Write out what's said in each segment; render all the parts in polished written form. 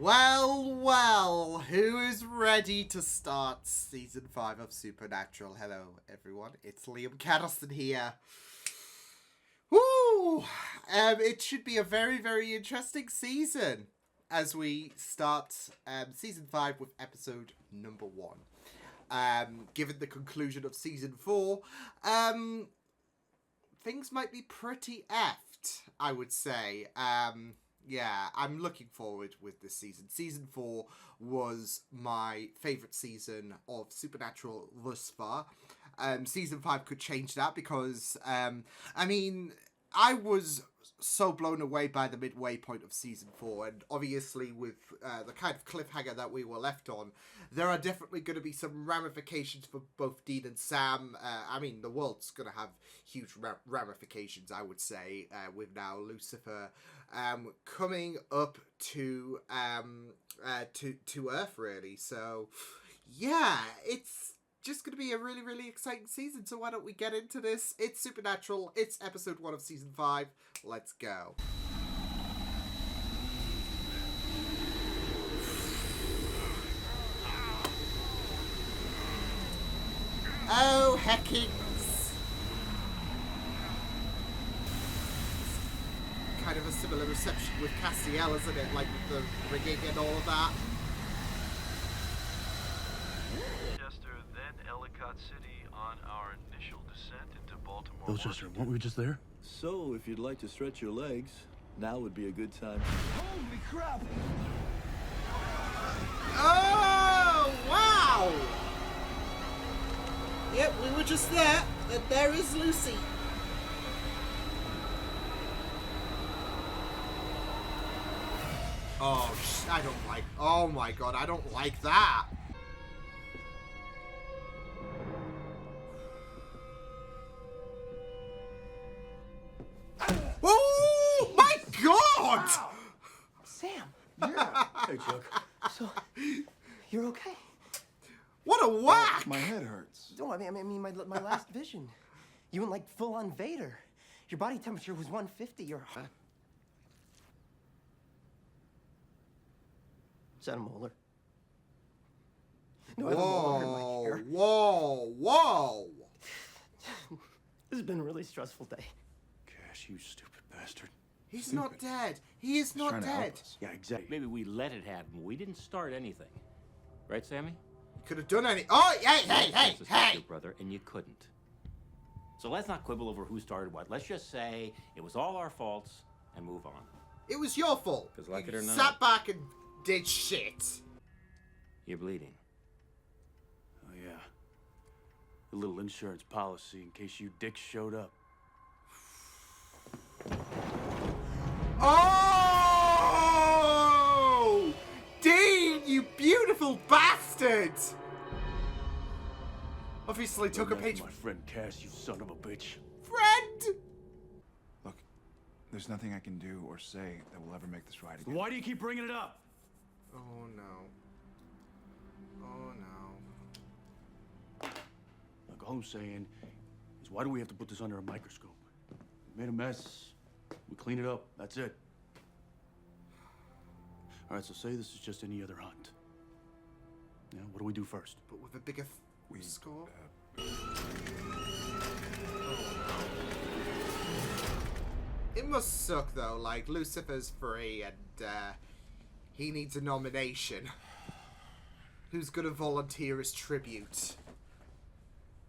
Well, who is ready to start Season 5 of Supernatural? Hello, everyone. It's Liam Caddiston here. Woo! It should be a very, very interesting season as we start Season 5 with episode number 1. Given the conclusion of Season 4, things might be pretty effed, I would say. Yeah, I'm looking forward with this season. Season 4 was my favourite season of Supernatural thus far. Season 5 could change that because, I was so blown away by the midway point of Season 4, and obviously with the kind of cliffhanger that we were left on, there are definitely going to be some ramifications for both Dean and Sam. The world's going to have huge ramifications, I would say, with now Lucifer coming up to Earth, really. So, yeah, it's just going to be a really, really exciting season. So why don't we get into this? It's Supernatural. It's episode 1 of season 5. Let's go. Oh, heckings. Kind of a similar reception with Castiel, isn't it? Like with the rigging and all of that. Then Ellicott City on our initial descent into Baltimore. Wilchester, weren't we just there? So, if you'd like to stretch your legs, now would be a good time. Holy crap! Oh, wow! Yep, we were just there. And there is Lucy. Oh, I don't like... Oh my god, I don't like that. Oh my god! Wow. Sam, yeah. Hey, Chuck. So, you're okay? What a whack! My head hurts. No, my last vision. You went like full-on Vader. Your body temperature was 150. Your... Is that a molar? No, I have a molar in my hair. Whoa! This has been a really stressful day. Cash, you stupid bastard. He's not dead. He is not Trying to help dead. us. Yeah, exactly. Maybe we let it happen. We didn't start anything. Right, Sammy? Could have done any... Oh, hey! Your brother, and you couldn't. So let's not quibble over who started what. Let's just say it was all our faults and move on. It was your fault. 'Cause like You it or not- sat back and did shit. You're bleeding. Oh, yeah. A little insurance policy in case you dicks showed up. Oh! Dean, you beautiful bastard! Obviously took a That's page... my friend Cass, you son of a bitch. Friend! Look, there's nothing I can do or say that will ever make this right again. Why do you keep bringing it up? Oh, no. Oh, no. Look, all I'm saying is why do we have to put this under a microscope? We made a mess. We clean it up. That's it. All right, so say this is just any other hunt. Now, what do we do first? But with a bigger score? It must suck, though. Like, Lucifer's free and, he needs a nomination. Who's gonna volunteer as tribute?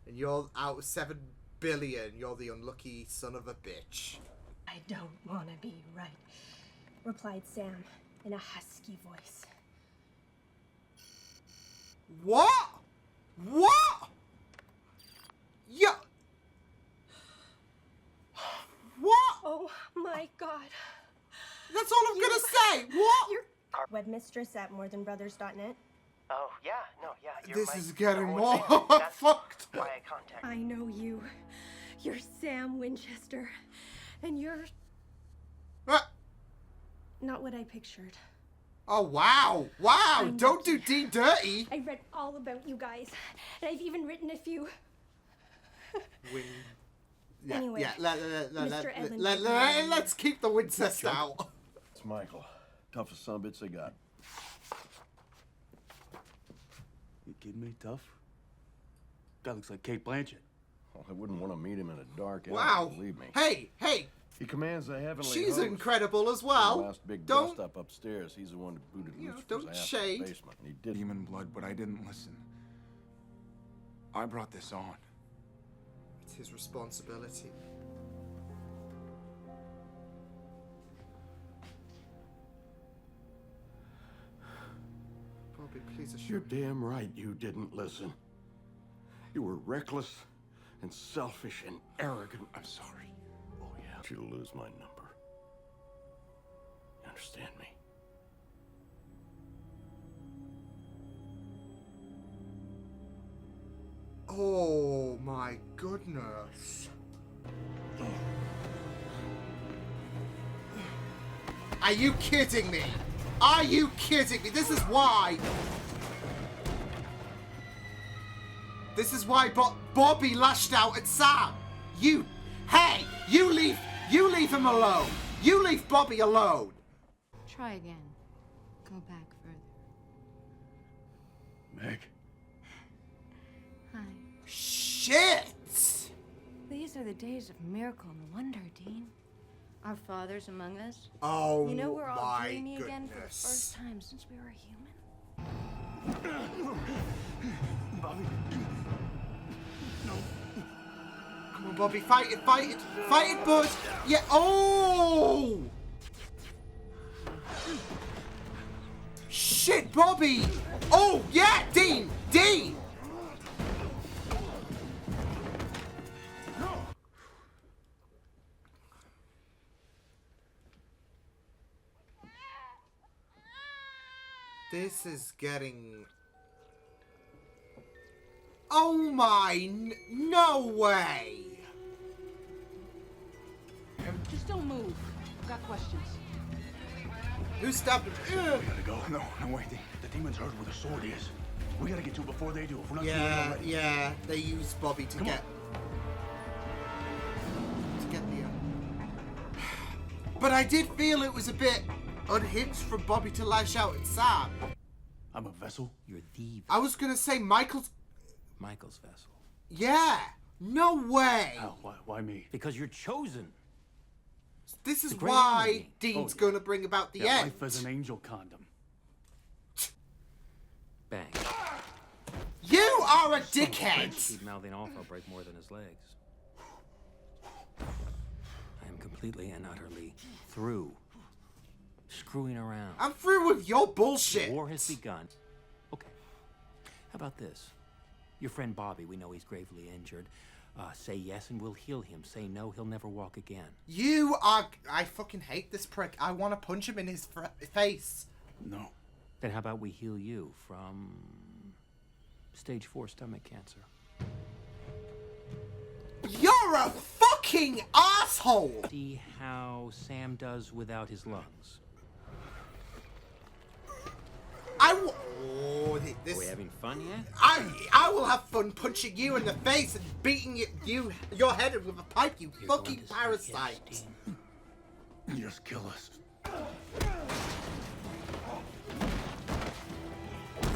And you're out of 7 billion. You're the unlucky son of a bitch. I don't want to be right, replied Sam in a husky voice. What? What? Yeah. What? Oh my god. That's all I'm gonna say. What? You're webmistress at morethanbrothers.net. Oh, yeah, no, yeah. You're This my is getting number more one fan. That's fucked. why I contacted I know you. You're Sam Winchester. And you're not what I pictured. Oh, wow. Wow. I'm Don't do lucky. Dean dirty. I read all about you guys. And I've even written a few. Win. Yeah, Anyway, yeah. Mr. Ellen- Let's keep the Winchester out. It's Michael. Toughest son of a bitch they got. You kidding me? Tough? Guy looks like Kate Blanchett. Oh, I wouldn't want to meet him in a dark alley, Wow. believe me. Hey, He commands the heavenly she's host. incredible as The well. last big Don't, dust up upstairs. He's the one who booted you know, Lucifer's don't ass shade. in the basement. And he did. Demon blood, but I didn't listen. I brought this on. it's his responsibility. Bobby, please assure You're damn right you didn't listen. You were reckless and selfish and arrogant. I'm sorry. Oh, yeah. I want you to lose my number. You understand me? Oh my goodness. Are you kidding me? Are you kidding me? This is why Bobby lashed out at Sam. Hey, you leave him alone. You leave Bobby alone. Try again. Go back further. Meg. Hi. Shit. These are the days of miracle and wonder, Dean. Our fathers among us. Oh You know, we're all my dreamy goodness. again for the first time since we were human. Bobby. No. Come on, Bobby, fight it, bud. Yeah. Oh. Shit, Bobby. Oh yeah, Dean. This is getting... Oh my... No way! Just don't move. I've got questions. Who stabbed him? We gotta go. No, wait. The demon's heard where the sword is. We gotta get to it before they do. If we're not doing it already. Yeah, they used Bobby to get the... But I did feel it was a bit unhinged for Bobby to lash out at Sam. I'm a vessel. You're the I was gonna say Michael's vessel. Yeah! No way! How? Why me? Because you're chosen. This is The great why irony. Dean's Oh, yeah. gonna bring about the Yeah, end. life as an angel condom. Bang. You are a dickhead! Keep mouthing off, I'll break more than his legs. I am completely and utterly through screwing around. I'm through with your The bullshit. war has begun. Okay. How about this? Your friend Bobby, we know he's gravely injured. Say yes and we'll heal him. Say no, he'll never walk again. You are... I fucking hate this prick. I want to punch him in his face. No. Then how about we heal you from stage 4 stomach cancer? You're a fucking asshole! See how Sam does without his lungs. Oh, this... Are we having fun yet? I will have fun punching you in the face and beating your head in with a pipe, you You're fucking going to say parasite. yes, Dean. Just kill us.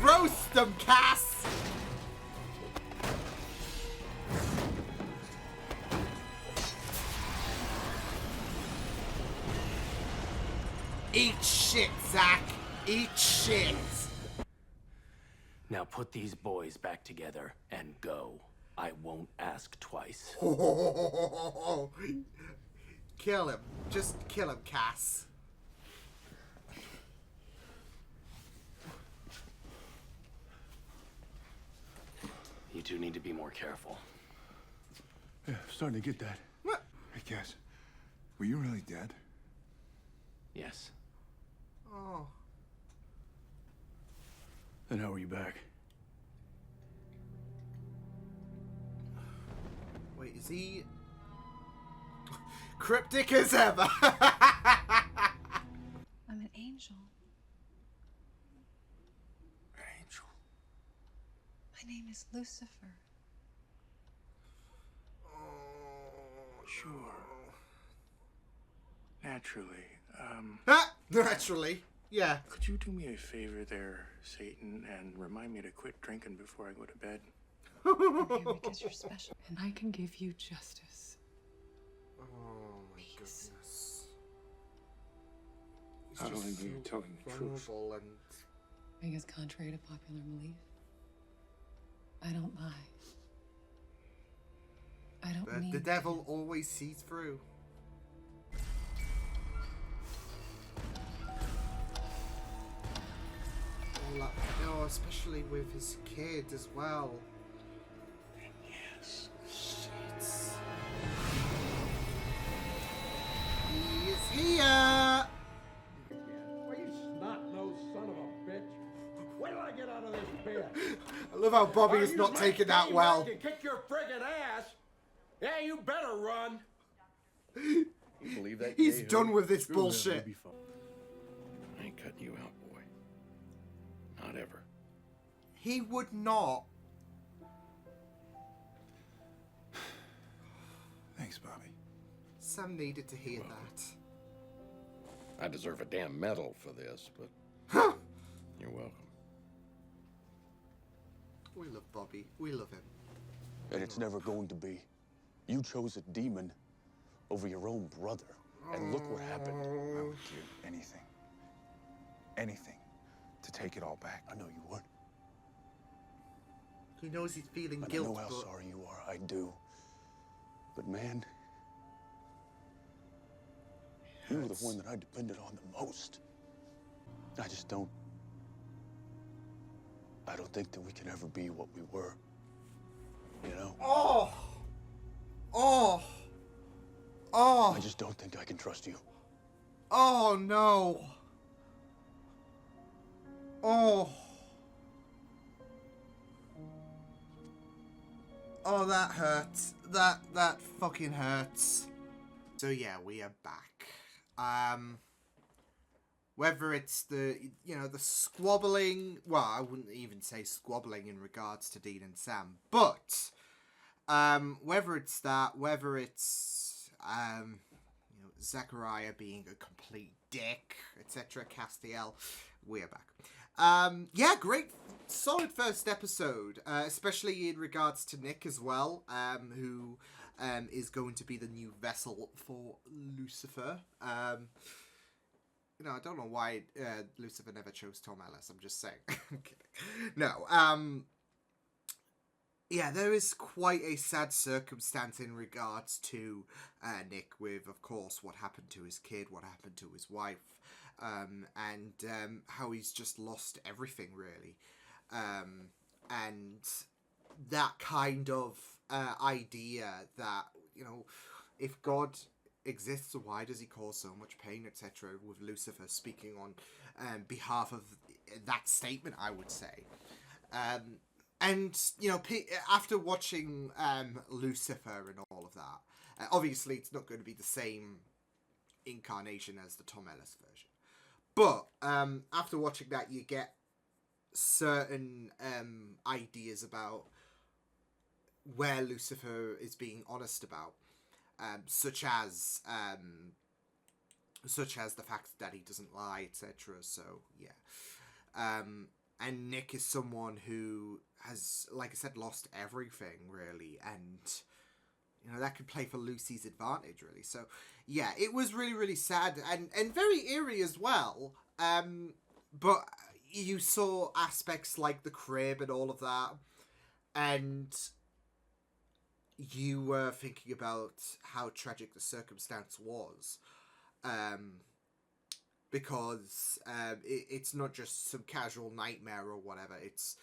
Roast them, Cass! Eat shit, Zach. Eat shit. Now put these boys back together and go. I won't ask twice. Kill him. Just kill him, Cass. You two need to be more careful. Yeah, starting to get that. What? Hey, Cass, were you really dead? Yes. Oh. Then how are you back? Wait, is he... Cryptic as ever. I'm an angel. An angel. My name is Lucifer. Sure. Naturally. Naturally. Yeah. Could you do me a favor there, Satan, and remind me to quit drinking before I go to bed? I'm here because you're special, and I can give you justice. Oh my goodness. He's Not just only do you so tell him the truth. vulnerable and Because contrary to popular belief, I don't lie. I don't but mean the to. devil always sees through. All that, especially with his kid as well. Yes. Shit. He is here! Well, you snot-nosed son of a bitch. Wait till I get out of this bed. I love how Bobby is I'll not use my taking that cane well. rack and kick your friggin' ass. Yeah, you better run. You believe that? He's yay-ho? done with this Screw that, we'll bullshit. be fine. I ain't cutting you out, boy. Not ever. He would not. Thanks, Bobby. Sam needed to hear that. I deserve a damn medal for this, but you're welcome. We love Bobby. We love him. And it's never going to be. You chose a demon over your own brother. And look what happened. I would do anything. Anything to take it all back. I know you would. He knows he's feeling And guilt, I know how but sorry you are. I do. But man, you were the one that I depended on the most. I just don't. I don't think that we can ever be what we were. You know? oh, I just don't think I can trust you. oh no, oh, that hurts. That fucking hurts. So yeah, we are back. Whether it's the squabbling, well, I wouldn't even say squabbling in regards to Dean and Sam, but whether it's that, whether it's Zachariah being a complete dick, etc., Castiel, we are back. Yeah, great, solid first episode, especially in regards to Nick as well, who is going to be the new vessel for Lucifer. I don't know why Lucifer never chose Tom Ellis. I'm just saying. I'm kidding. No. Yeah, there is quite a sad circumstance in regards to Nick with, of course, what happened to his kid, what happened to his wife, and how he's just lost everything, really. And that kind of idea that, if God exists, why does he cause so much pain, etc., with Lucifer speaking on behalf of that statement, I would say. And after watching Lucifer and all of that, obviously it's not going to be the same incarnation as the Tom Ellis version, but after watching that, you get certain ideas about where Lucifer is being honest about. Such as the fact that he doesn't lie, etc. So yeah, and Nick is someone who has, like I said, lost everything really, and that could play for Lucy's advantage really. So yeah, it was really, really sad and very eerie as well. But you saw aspects like the crib and all of that, and you were thinking about how tragic the circumstance was, because it's not just some casual nightmare or whatever, it's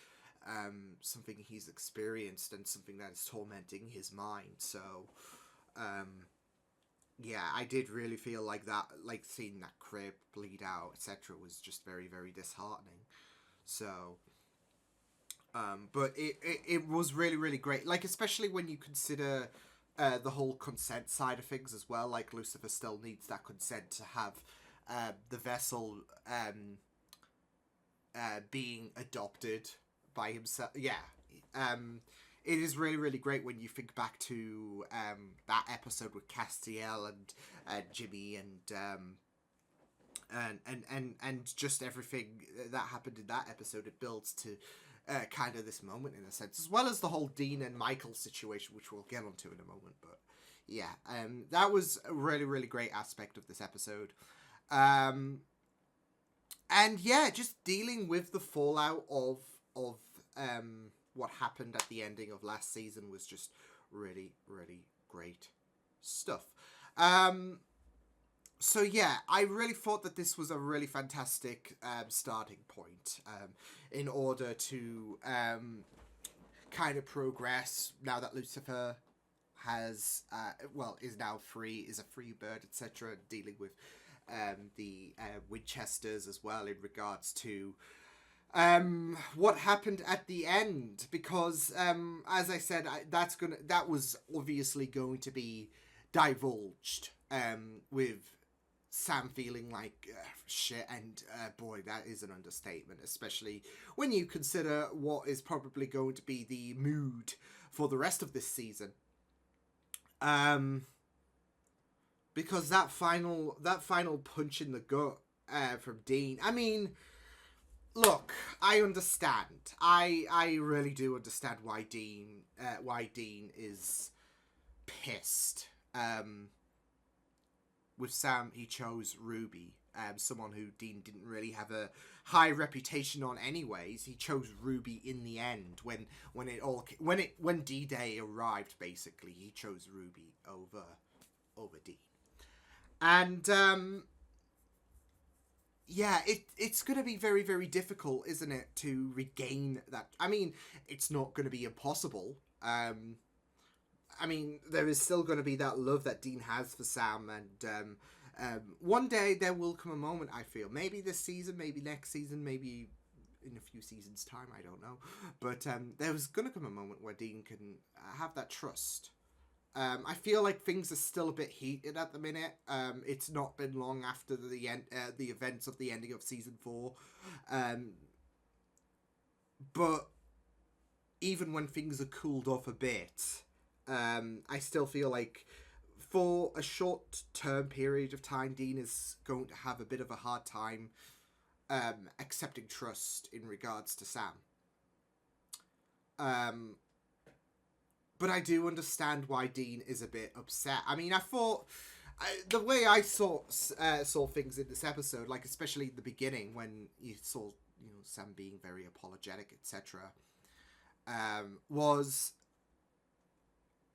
something he's experienced and something that is tormenting his mind. So yeah, I did really feel like that, like seeing that crib bleed out, etc., was just very, very disheartening. So but it was really, really great. Like, especially when you consider the whole consent side of things as well. Like, Lucifer still needs that consent to have the vessel being adopted by himself. Yeah. It is really, really great when you think back to that episode with Castiel and Jimmy and just everything that happened in that episode, it builds to kind of this moment in a sense, as well as the whole Dean and Michael situation, which we'll get onto in a moment. But yeah, that was a really, really great aspect of this episode. And yeah, just dealing with the fallout of what happened at the ending of last season was just really, really great stuff. So yeah, I really thought that this was a really fantastic starting point in order to kind of progress now that Lucifer has is now free, is a free bird, etc., dealing with the Winchesters as well in regards to what happened at the end, because as I said, that was obviously going to be divulged with Sam feeling like shit, and boy, that is an understatement, especially when you consider what is probably going to be the mood for the rest of this season. Because that final punch in the gut from Dean, I mean, look, I understand. I really do understand why Dean is pissed. With Sam, he chose Ruby, someone who Dean didn't really have a high reputation on anyways. He chose Ruby in the end when D-Day arrived, basically. He chose Ruby over Dean. And yeah, it's going to be very, very difficult, isn't it, to regain that. I mean, it's not going to be impossible. I mean, there is still going to be that love that Dean has for Sam, and one day there will come a moment, I feel. Maybe this season, maybe next season, maybe in a few seasons' time, I don't know. But there's going to come a moment where Dean can have that trust. I feel like things are still a bit heated at the minute. It's not been long after the events of the ending of season 4. But even when things are cooled off a bit, I still feel like for a short-term period of time, Dean is going to have a bit of a hard time accepting trust in regards to Sam. But I do understand why Dean is a bit upset. I mean, I thought the way I saw things in this episode, like especially at the beginning when you saw Sam being very apologetic, etc., was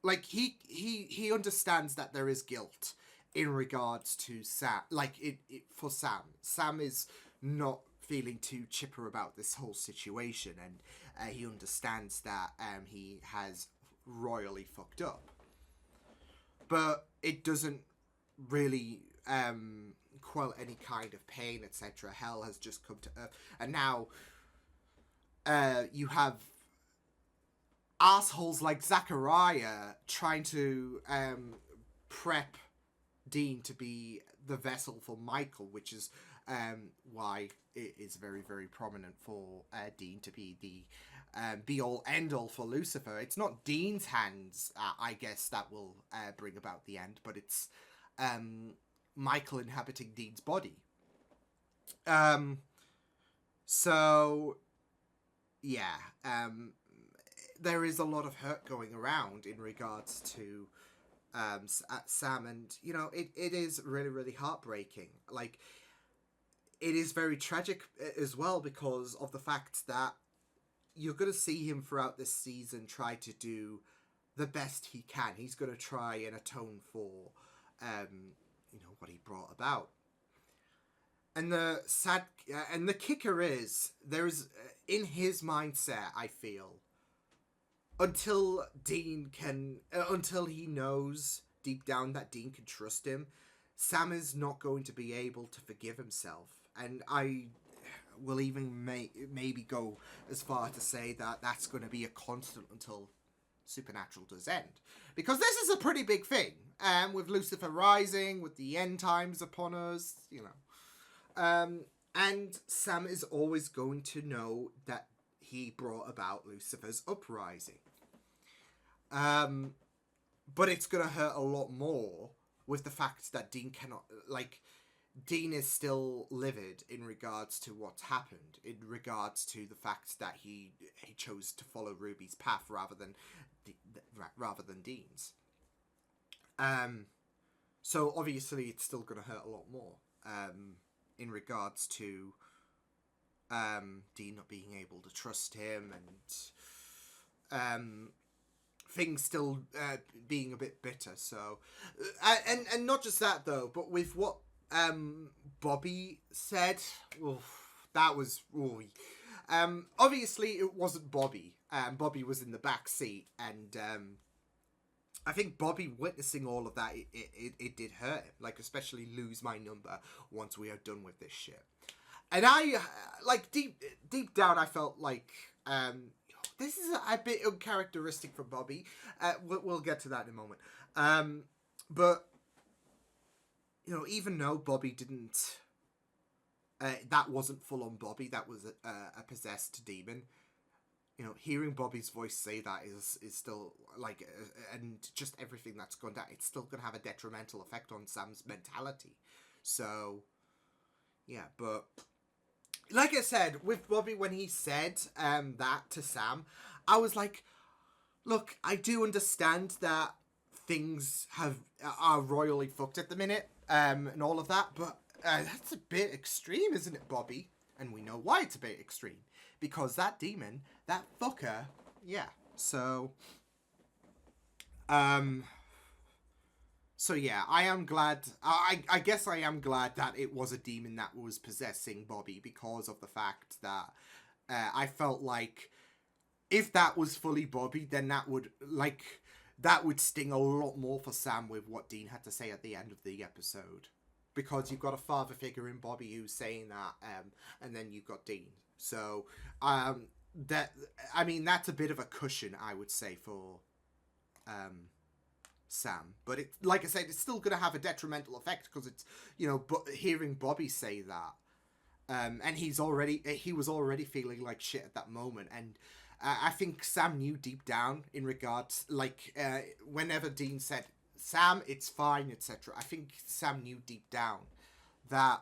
like he understands that there is guilt in regards to Sam. Like for Sam, Sam is not feeling too chipper about this whole situation, and he understands that he has royally fucked up, but it doesn't really quell any kind of pain, etc. Hell has just come to earth, and now you have assholes like Zachariah trying to prep Dean to be the vessel for Michael, which is why it is very, very prominent for Dean to be the be-all, end-all for Lucifer. It's not Dean's hands, I guess, that will bring about the end, but it's Michael inhabiting Dean's body. So, yeah, there is a lot of hurt going around in regards to Sam, and, it is really, really heartbreaking. Like, it is very tragic as well because of the fact that you're going to see him throughout this season try to do the best he can. He's going to try and atone for, what he brought about. And the kicker is, there's, in his mindset, I feel, until he knows deep down that Dean can trust him, Sam is not going to be able to forgive himself. And I will even maybe go as far to say that that's going to be a constant until Supernatural does end. Because this is a pretty big thing. With Lucifer rising, with the end times upon us, and Sam is always going to know that he brought about Lucifer's uprising. But it's going to hurt a lot more with the fact that Dean cannot, Dean is still livid in regards to what's happened, in regards to the fact that he chose to follow Ruby's path rather than Dean's. So obviously it's still going to hurt a lot more in regards to Dean not being able to trust him, and things still being a bit bitter. So and not just that though, but with what Bobby said, that was obviously it wasn't Bobby. Bobby was in the back seat, and I think Bobby witnessing all of that, it did hurt him. Like, especially lose my number once we are done with this shit. And I, like, deep down, I felt like, this is a bit uncharacteristic for Bobby. We'll get to that in a moment. But, you know, even though Bobby didn't, that wasn't full on Bobby, that was a possessed demon. You know, hearing Bobby's voice say that is still, like, and just everything that's gone down, it's still going to have a detrimental effect on Sam's mentality. So, yeah, but, like I said, with Bobby, when he said that to Sam, I was like, look, I do understand that things are royally fucked at the minute, and all of that, but that's a bit extreme, isn't it, Bobby? And we know why it's a bit extreme. Because that demon, that fucker, yeah. So yeah, I am glad, I guess I am glad that it was a demon that was possessing Bobby, because of the fact that I felt like if that was fully Bobby, then that would sting a lot more for Sam with what Dean had to say at the end of the episode. Because you've got a father figure in Bobby who's saying that, and then you've got Dean. So, that's a bit of a cushion, I would say, for Sam. But it, like I said, it's still going to have a detrimental effect, because it's, you know, but hearing Bobby say that, and he was already feeling like shit at that moment, and I think Sam knew deep down in regards, like, whenever Dean said, Sam, it's fine, etc., I think Sam knew deep down that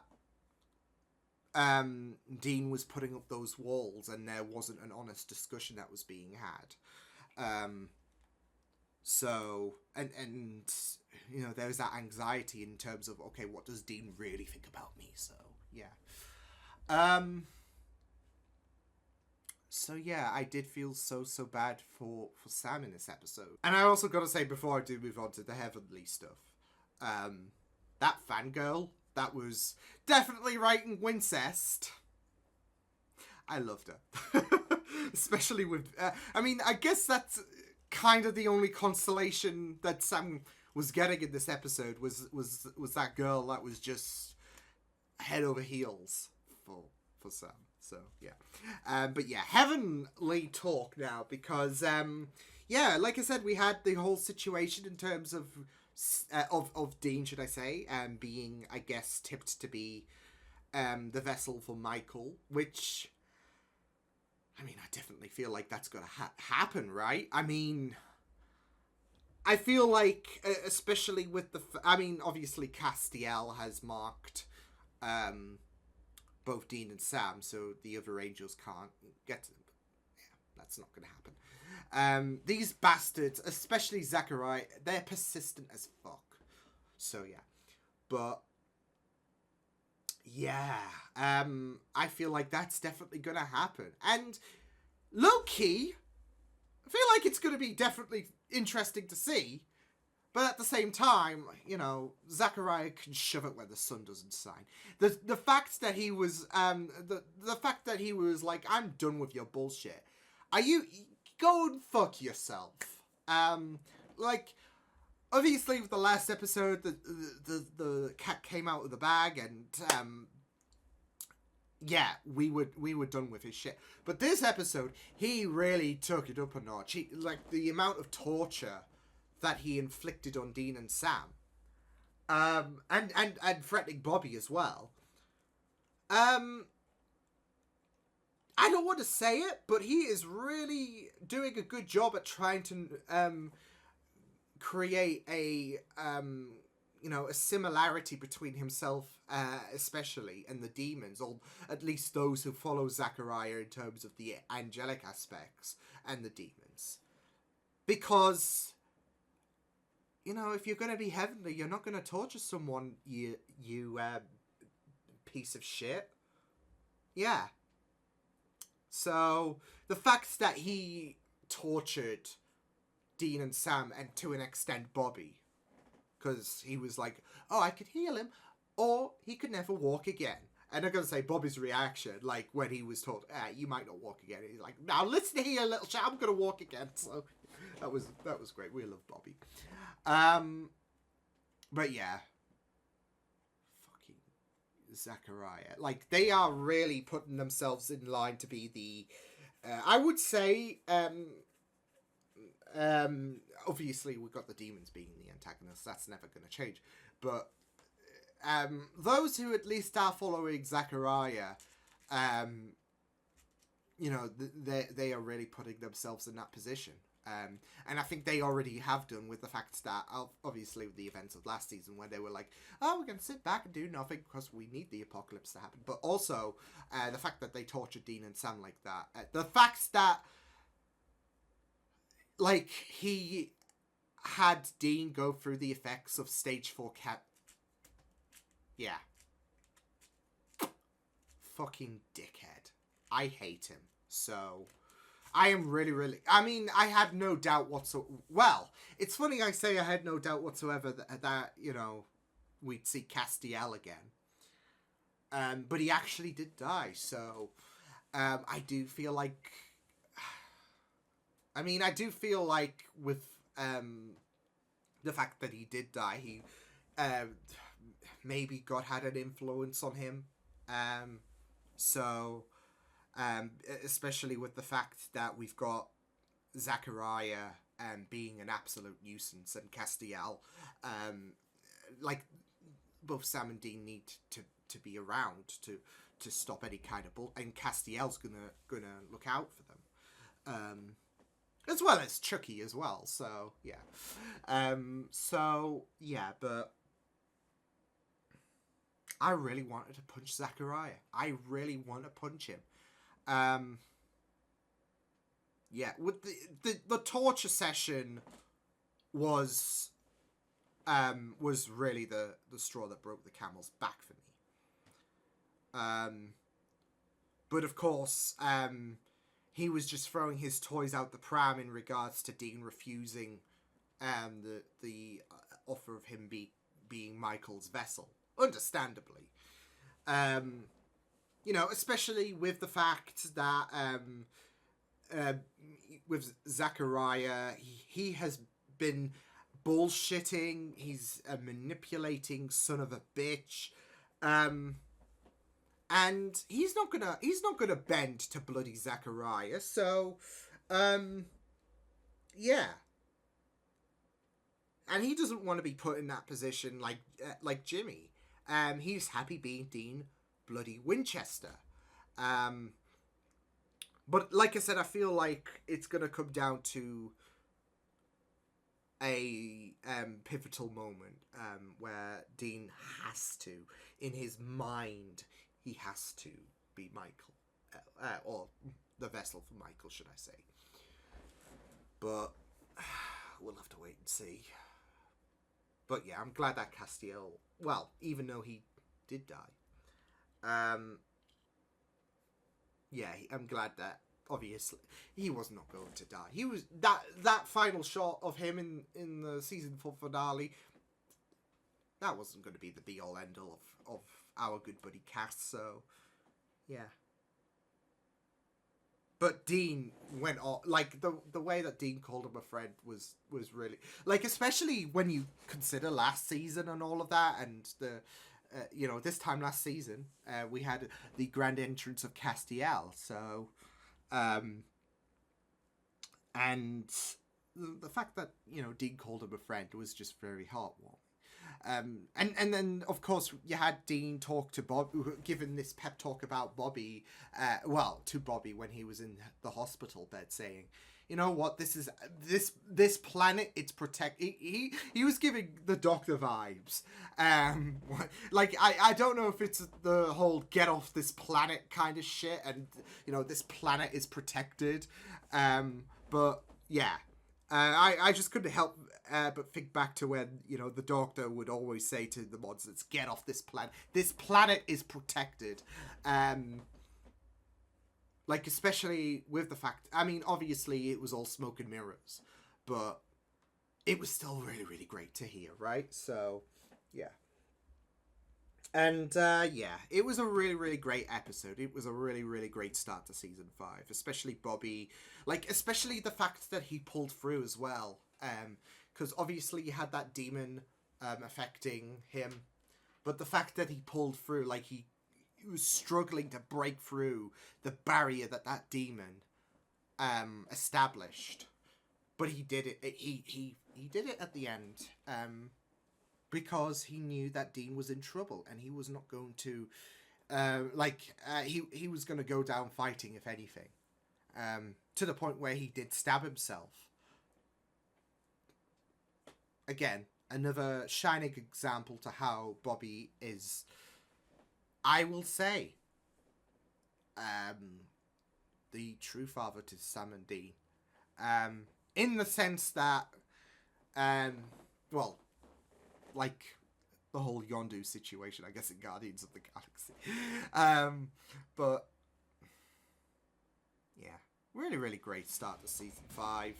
Dean was putting up those walls and there wasn't an honest discussion that was being had. So, and you know, there's that anxiety in terms of, okay, what does Dean really think about me? So, yeah. So, yeah, I did feel so bad for Sam in this episode. And I also got to say, before I do move on to the Heavenly stuff, that fangirl that was definitely writing Wincest, I loved her. Especially with, I guess that's kind of the only consolation that Sam was getting in this episode was that girl that was just head over heels for Sam. So, yeah. But yeah, Heavenly talk now, because, yeah, like I said, we had the whole situation in terms of Dean, should I say, being, I guess, tipped to be the vessel for Michael, which, I mean, I definitely feel like that's going to happen, right? I mean, I feel like, especially with obviously Castiel has marked both Dean and Sam, so the other angels can't get to them. But yeah, that's not going to happen. These bastards, especially Zachariah, they're persistent as fuck. So yeah. But yeah, I feel like that's definitely going to happen. And low-key, I feel like it's going to be definitely interesting to see. But at the same time, you know, Zachariah can shove it where the sun doesn't shine. The fact that he was the fact that he was like, I'm done with your bullshit. Go and fuck yourself. Like, obviously with the last episode, the cat came out of the bag, and yeah, we were done with his shit. But this episode, he really took it up a notch. He, like, the amount of torture that he inflicted on Dean and Sam, and threatening Bobby as well. I don't want to say it, but he is really doing a good job at trying to create a a similarity between himself, especially, and the demons, or at least those who follow Zachariah in terms of the angelic aspects and the demons. Because, if you're going to be heavenly, you're not going to torture someone, you piece of shit. Yeah. So, the fact that he tortured Dean and Sam, and to an extent Bobby, because he was like, oh, I could heal him, or he could never walk again. And I'm going to say Bobby's reaction, like, when he was told, you might not walk again. He's like, now listen here, little chap, I'm going to walk again. So that was great. We love Bobby. But yeah. Fucking Zachariah. Like, they are really putting themselves in line to be the, I would say, obviously we've got the demons being the antagonists. That's never going to change. But those who at least are following Zachariah, they are really putting themselves in that position. And I think they already have done with the fact that, obviously, with the events of last season, where they were like, oh, we're going to sit back and do nothing because we need the apocalypse to happen. But also, the fact that they tortured Dean and Sam like that. The fact that, like, he had Dean go through the effects of stage 4 cat. Yeah. Fucking dickhead. I hate him. So, I am really... I mean, I had no doubt whatsoever... Well, it's funny I say I had no doubt whatsoever that we'd see Castiel again. But he actually did die, so... I do feel like... I mean, I do feel like with the fact that he did die, he maybe God had an influence on him. Especially with the fact that we've got Zachariah being an absolute nuisance, and Castiel, like, both Sam and Dean need to be around to stop any kind of and Castiel's gonna look out for them. As well as Chucky as well, so, yeah. But I really wanted to punch Zachariah. I really want to punch him. With the torture session was really the straw that broke the camel's back for me. But of course, he was just throwing his toys out the pram in regards to Dean refusing the offer of him being Michael's vessel. Understandably. Especially with the fact that with Zachariah, he has been bullshitting. He's a manipulating son of a bitch. And he's not gonna bend to bloody Zachariah. So, yeah. And he doesn't want to be put in that position like Jimmy. He's happy being Dean bloody Winchester. But like I said, I feel like it's gonna come down to a pivotal moment where Dean has to, in his mind, he has to be Michael, or the vessel for Michael, should I say. But we'll have to wait and see. But yeah, I'm glad that Castiel, well, even though he did die, I'm glad that, obviously, he was not going to die. He was, that final shot of him in the season 4 finale, that wasn't going to be the be-all, end-all of our good buddy Cass, so, yeah. But Dean went on, like, the way that Dean called him a friend was really, like, especially when you consider last season and all of that, and the, this time last season, we had the grand entrance of Castiel, so, and the fact that, Dean called him a friend was just very heartwarming. And then, of course, you had Dean talk to Bob, given this pep talk about Bobby, to Bobby when he was in the hospital bed, saying, you know what, this planet, it's he was giving the Doctor vibes. Like, I don't know if it's the whole get off this planet kind of shit, and, you know, this planet is protected. But yeah, I just couldn't help but think back to when, you know, the Doctor would always say to the monsters, get off this planet. This planet is protected. Like, especially with the fact, I mean, obviously it was all smoke and mirrors, but it was still really, really great to hear, right? So, yeah. And, yeah, it was a really, really great episode. It was a really, really great start to season 5, especially Bobby, like, especially the fact that he pulled through as well. Because obviously you had that demon affecting him, but the fact that he pulled through, like, he was struggling to break through the barrier that demon established, but he did it. He did it at the end, because he knew that Dean was in trouble and he was not going to, he was going to go down fighting, if anything, to the point where he did stab himself. Again, another shining example to how Bobby is, I will say, the true father to Sam and Dean. In the sense that, well, like the whole Yondu situation, I guess, in Guardians of the Galaxy. But, yeah, really, really great start to season 5.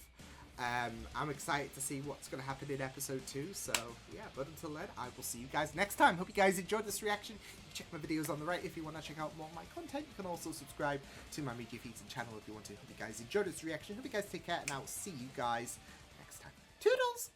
I'm excited to see what's going to happen in episode 2, so yeah, but until then, I will see you guys next time. Hope you guys enjoyed this reaction. You can check my videos on the right if you want to check out more of my content. You can also subscribe to my media feeds and channel if you want to. Hope you guys enjoyed this reaction. Hope you guys take care, and I will see you guys next time. Toodles!